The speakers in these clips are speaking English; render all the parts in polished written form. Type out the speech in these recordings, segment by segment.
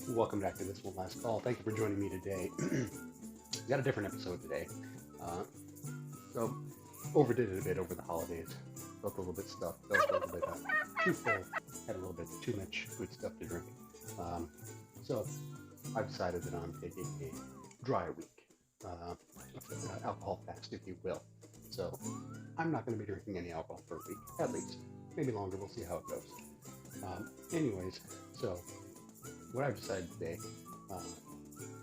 Welcome back to this one last call. Thank you for joining me today. Got a different episode today. Uh, so overdid it a bit over the holidays. Felt a little bit stuffed. Felt a little bit too full. Had a little bit too much good stuff to drink. Um, so I've decided that I'm taking a dry week, alcohol fast, if you will. So I'm not going to be drinking any alcohol for a week, at least. Maybe longer. We'll see how it goes. Anyways, so what I've decided today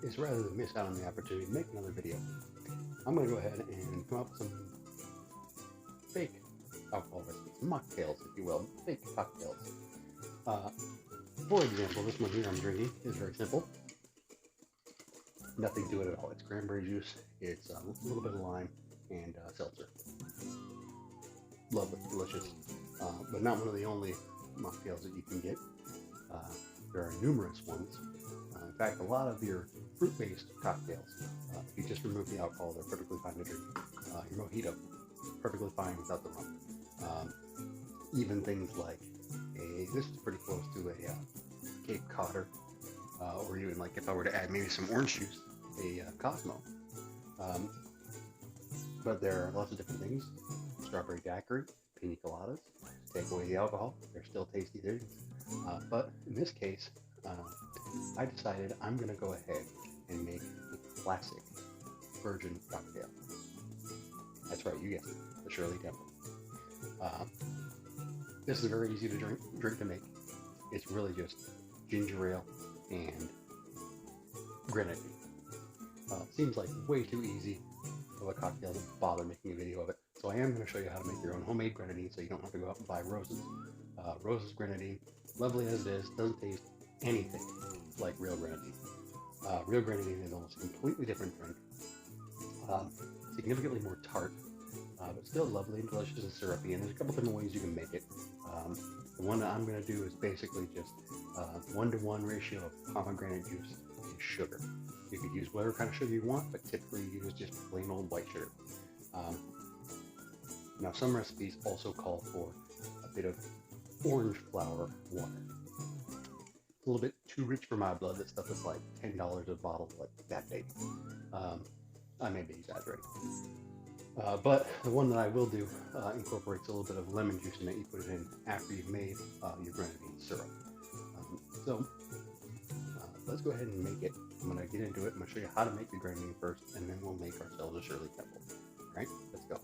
is rather than miss out on the opportunity to make another video, I'm going to go ahead and come up with some fake alcohol recipes, mocktails, if you will, fake cocktails. For example, this one here I'm drinking is very simple. Nothing to it at all. It's cranberry juice, it's a little bit of lime, and seltzer. Lovely, delicious, but not one of the only mocktails that you can get. There are numerous ones. In fact, a lot of your fruit-based cocktails, if you just remove the alcohol, they're perfectly fine to drink. Your mojito, perfectly fine without the rum. Even things like this is pretty close to a Cape Codder, or even like if I were to add maybe some orange juice, a Cosmo. But there are lots of different things. Strawberry daiquiri, pina coladas. Take away the alcohol, they're still tasty things. But in this case, I decided I'm going to go ahead and make a classic virgin cocktail. That's right, you guessed it, the Shirley Temple. This is very easy to drink to make. It's really just ginger ale and grenadine. Seems like way too easy of a cocktail to bother making a video of it. So I am going to show you how to make your own homemade grenadine so you don't have to go out and buy roses. Roses grenadine, lovely as it is, doesn't taste anything like real grenadine. Real grenadine is almost a completely different drink. Significantly more tart, but still lovely and delicious and syrupy. And there's a couple different ways you can make it. The one that I'm going to do is basically just 1-to-1 ratio of pomegranate juice and sugar. You could use whatever kind of sugar you want, but typically you use just plain old white sugar. Now, some recipes also call for a bit of orange flower water. It's a little bit too rich for my blood. That stuff is like $10 a bottle, like that big. I may be exaggerating. But the one that I will do incorporates a little bit of lemon juice in it. You put it in after you've made your grenadine syrup. So let's go ahead and make it. I'm going to get into it. I'm going to show you how to make the grenadine first, and then we'll make ourselves a Shirley Temple. All right, let's go.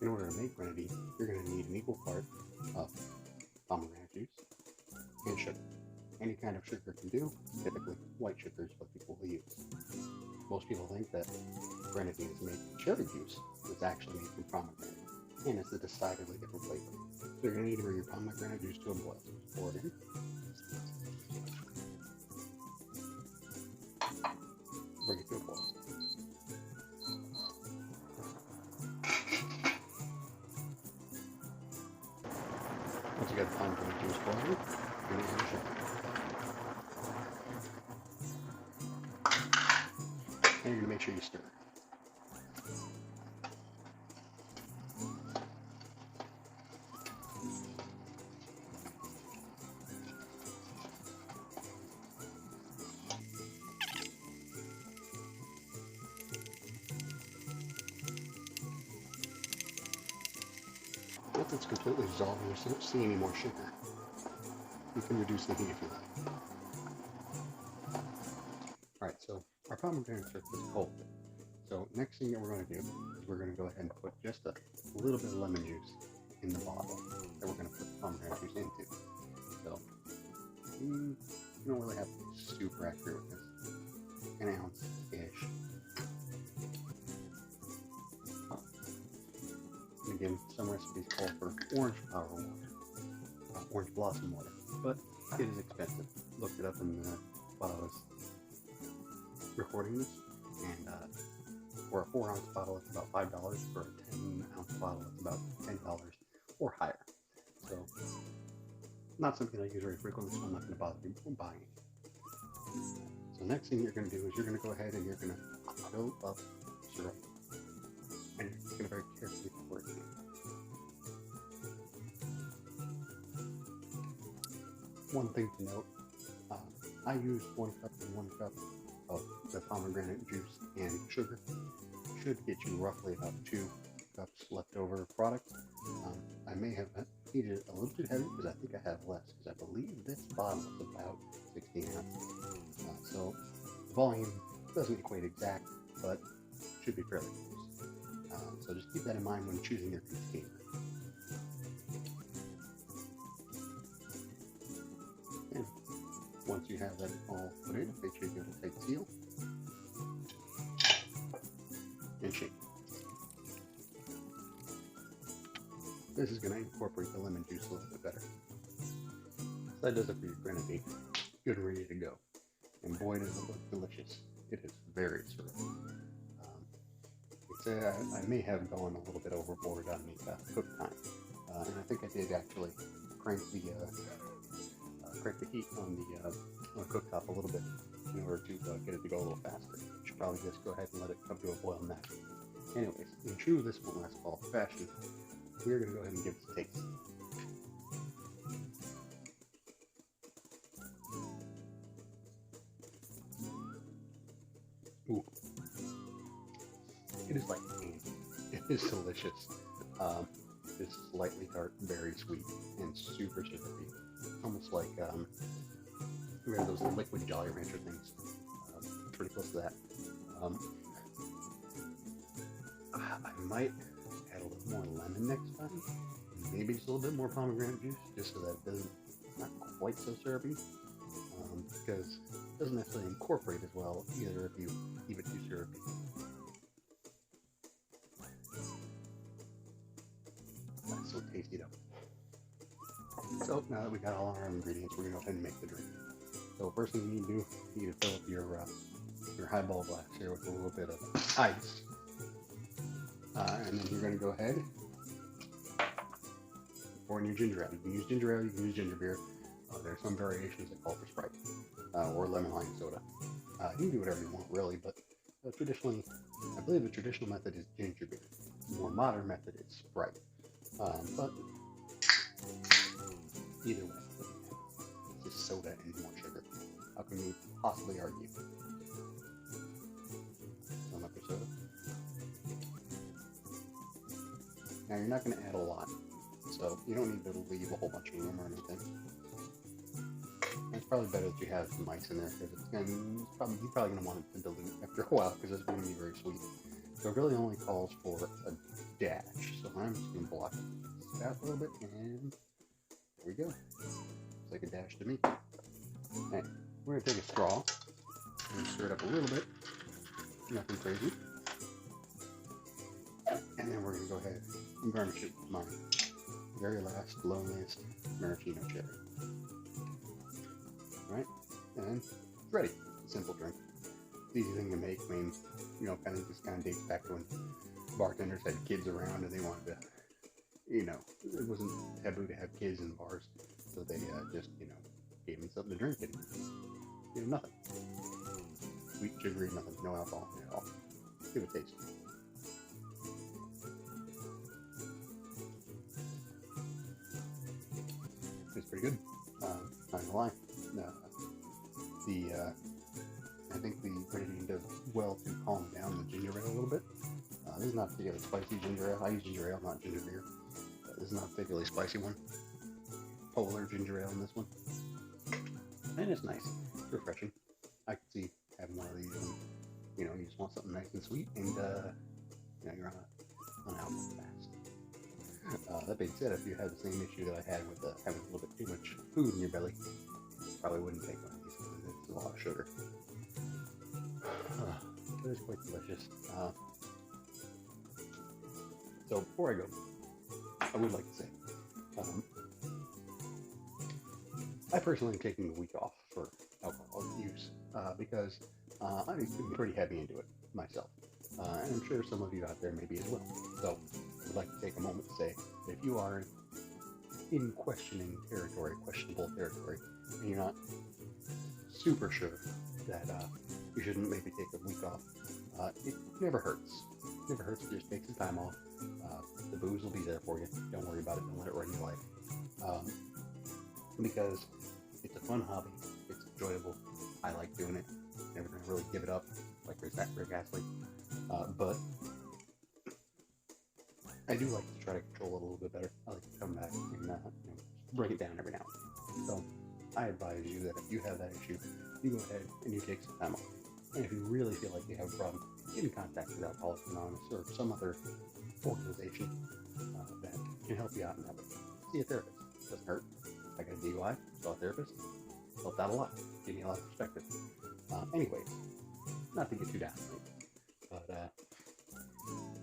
In order to make grenadine, you're going to need an equal part of pomegranate juice and sugar. Any kind of sugar can do. Typically, white sugar is what people will use. Most people think that grenadine is made from cherry juice, but it's actually made from pomegranate, and it's a decidedly different flavor. So you're going to need to bring your pomegranate juice to a boil. Pour it in. Bring it to a boil. Once you got the pomegranate juice boiling, you're going to add the sugar. And you're going to make sure you stir. Once it's completely dissolved and you don't see any more sugar, you can reduce the heat if you like. Alright, so our pomegranate syrup is cold. So next thing that we're going to do is we're going to go ahead and put just a little bit of lemon juice in the bottle that we're going to put the pomegranate juice into. So you don't really have to be super accurate with this. An ounce-ish. And again, some recipes call for orange flower water, orange blossom water, but it is expensive. Looked it up while I was recording this, and for a 4-ounce bottle it's about $5. For a 10-ounce bottle it's about $10 or higher. So not something I use very frequently, so I'm not going to bother buying it. So next thing you're going to do is you're going to go ahead and you're going to fill up syrup, and you're going to very carefully pour it in. One thing to note, I use 1 cup and 1 cup of the pomegranate juice and sugar. Should get you roughly about 2 cups leftover product. I may have heated it a little bit heavy because I think I have less, because I believe this bottle is about 16 ounces. So volume doesn't equate exact, but should be fairly close. So just keep that in mind when choosing your container. And once you have that all put in, make sure you give it a tight seal and shake. This is going to incorporate the lemon juice a little bit better. So that does it for your grenadine. Good and ready to go. And boy, does it look delicious. It is very syrupy. I may have gone a little bit overboard on the cook time. And I think I did actually crank the heat on the cooktop a little bit in order to get it to go a little faster. You should probably just go ahead and let it come to a boil naturally. Anyways, in true this won't last fall fashion, we're going to go ahead and give this a taste. Ooh. It is like candy. It is delicious. It's slightly tart, very sweet, and super syrupy. Almost like those liquid Jolly Rancher things. Pretty close to that. I might add a little more lemon next time. Maybe just a little bit more pomegranate juice, just so that it's not quite so syrupy. Because it doesn't necessarily incorporate as well either if you keep it too syrupy. That's so tasty though. So now that we got all our ingredients, we're gonna go ahead and make the drink. So first thing you need to do, you need to fill up your highball glass here with a little bit of ice, and then you're gonna go ahead and pour in your ginger ale. You can use ginger ale, you can use ginger beer. There are some variations that call for Sprite or lemon lime soda. You can do whatever you want, really, but traditionally, I believe the traditional method is ginger beer. The more modern method is Sprite. But either way, it's just soda and more sugar. How can you possibly argue? Fill up your soda. Now you're not going to add a lot, so you don't need to leave a whole bunch of room or anything. It's probably better that you have some ice in there, because you're probably going to want it to dilute after a while, because it's going to be very sweet. So it really only calls for a dash. So I'm just going to block it out a little bit, and there we go. It's like a dash to me. Okay, we're going to take a straw and stir it up a little bit. Nothing crazy. And then we're going to go ahead and garnish it with my very last, loneliest maraschino cherry. Alright, and it's ready. It's a simple drink. It's easy thing to make. I mean, this kind of dates back to when bartenders had kids around and they wanted to, it wasn't taboo to have kids in bars, so they just, gave them something to drink and, nothing. Sweet, sugary, nothing, no alcohol at all. Give it a taste. It's pretty good. Not gonna lie. I think the grenadine does well to calm down the ginger ale a little bit. This is not particularly spicy ginger ale. I use ginger ale, not ginger beer. This is not a particularly spicy one. Polar ginger ale in this one. And it's nice. It's refreshing. I could see having one of these when, you just want something nice and sweet and, you're on alcohol fast. That being said, if you have the same issue that I had with having a little bit too much food in your belly, you probably wouldn't take one of these because it's a lot of sugar. But it's quite delicious. So before I go, I would like to say, I personally am taking the week off for alcohol use because I'm pretty heavy into it myself. And I'm sure some of you out there may be as well. So I would like to take a moment to say that if you are in questionable territory, and you're not super sure that you shouldn't maybe take a week off, it never hurts. It never hurts to just take some time off. The booze will be there for you. Don't worry about it. Don't let it run your life. Because it's a fun hobby. It's enjoyable. I like doing it. Never gonna really give it up like Rick Astley. But I do like to try to control it a little bit better. I like to come back and bring it down every now and then. So I advise you that if you have that issue, you go ahead and you take some time off. And if you really feel like you have a problem, get in contact with Alcoholics Anonymous or some other organization that can help you out in that way. See a therapist. It doesn't hurt. I got a DUI, saw a therapist. Helped out a lot. Gave me a lot of perspective. Anyways, not to get too down, but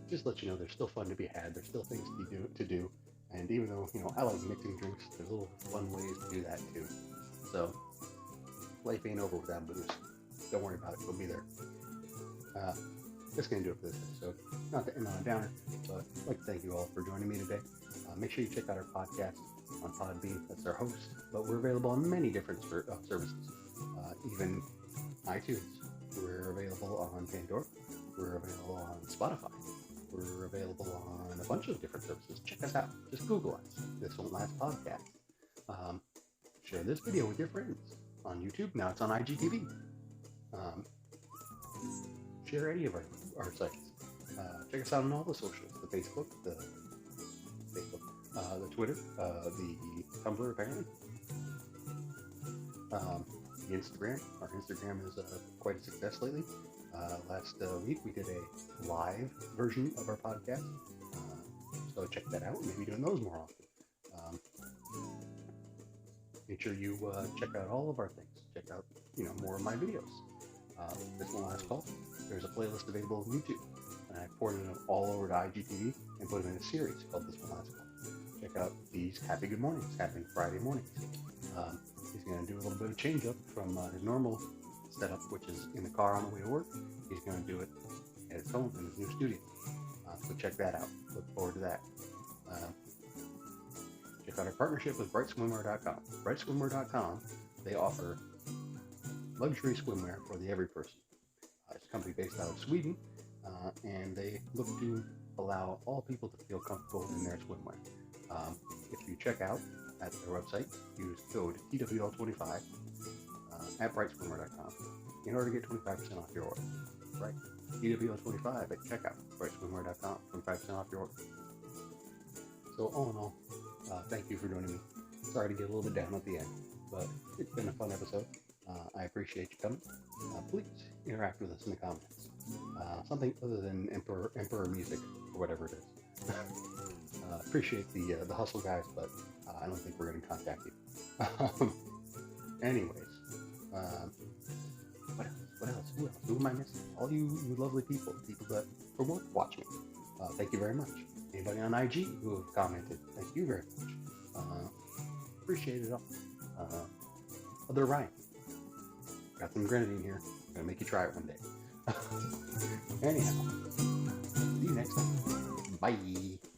just let you know there's still fun to be had. There's still things to do. And even though, I like mixing drinks, there's little fun ways to do that too. So, life ain't over without booze. Don't worry about it. We'll be there. That's going to do it for this episode. Not to end on a downer, but I'd like to thank you all for joining me today. Make sure you check out our podcast on Podbean. That's our host. But we're available on many different services. Even iTunes. We're available on Pandora. We're available on Spotify. We're available on a bunch of different services. Check us out. Just Google us. This Won't Last Podcast. Share this video with your friends on YouTube. Now it's on IGTV. Share any of our sites. Check us out on all the socials. The Facebook, the Twitter, the Tumblr apparently. The Instagram. Our Instagram is quite a success lately. Last week we did a live version of our podcast, so check that out. We'll be doing those more often. Make sure you check out all of our things. Check out more of my videos. This one last call. There's a playlist available on YouTube, and I ported it all over to IGTV and put them in a series called This One Last Call. Check out these Happy Good Mornings, happening Friday mornings. He's going to do a little bit of change up from his normal setup, which is in the car on the way to work. He's going to do it at his home in his new studio. So check that out. Look forward to that. Check out our partnership with brightswimwear.com. Brightswimwear.com, they offer luxury swimwear for the every person. It's a company based out of Sweden, and they look to allow all people to feel comfortable in their swimwear. If you check out at their website, use code TWL25 at brightswimwear.com in order to get 25% off your order. Right? TWL25 at checkout, brightswimwear.com, 25% off your order. So all in all, thank you for joining me. Sorry to get a little bit down at the end, but it's been a fun episode. I appreciate you coming. Please interact with us in the comments. Something other than Emperor music or whatever it is. Appreciate the hustle, guys, but I don't think we're going to contact you. Anyways, what else? Who am I missing? All you lovely people that from work watch me. Thank you very much. Anybody on IG who have commented, thank you very much. Appreciate it all. Other Ryan, got some Grenadine here. Gonna make you try it one day. Anyhow, see you next time. Bye.